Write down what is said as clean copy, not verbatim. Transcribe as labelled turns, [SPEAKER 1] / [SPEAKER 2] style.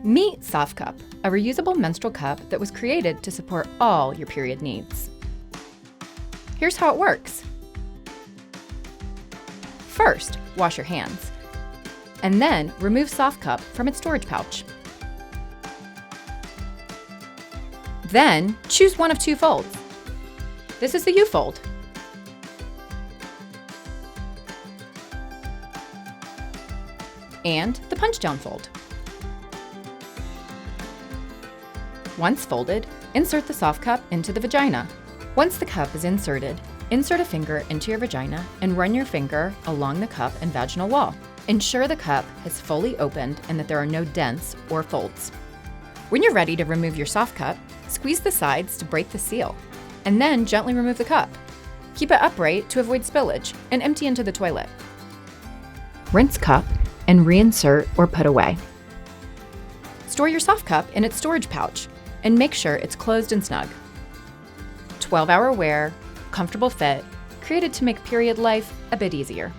[SPEAKER 1] Meet Softcup, a reusable menstrual cup that was created to support all your period needs. Here's how it works. First, wash your hands, and then remove Softcup from its storage pouch. Then, choose one of two folds. This is the U fold. And the punch-down fold. Once folded, insert the Softcup into the vagina. Once the cup is inserted, insert a finger into your vagina and run your finger along the cup and vaginal wall. Ensure the cup has fully opened and that there are no dents or folds. When you're ready to remove your Softcup, squeeze the sides to break the seal, and then gently remove the cup. Keep it upright to avoid spillage and empty into the toilet. Rinse cup and reinsert or put away. Store your Softcup in its storage pouch and make sure it's closed and snug. 12-hour wear, comfortable fit, created to make period life a bit easier.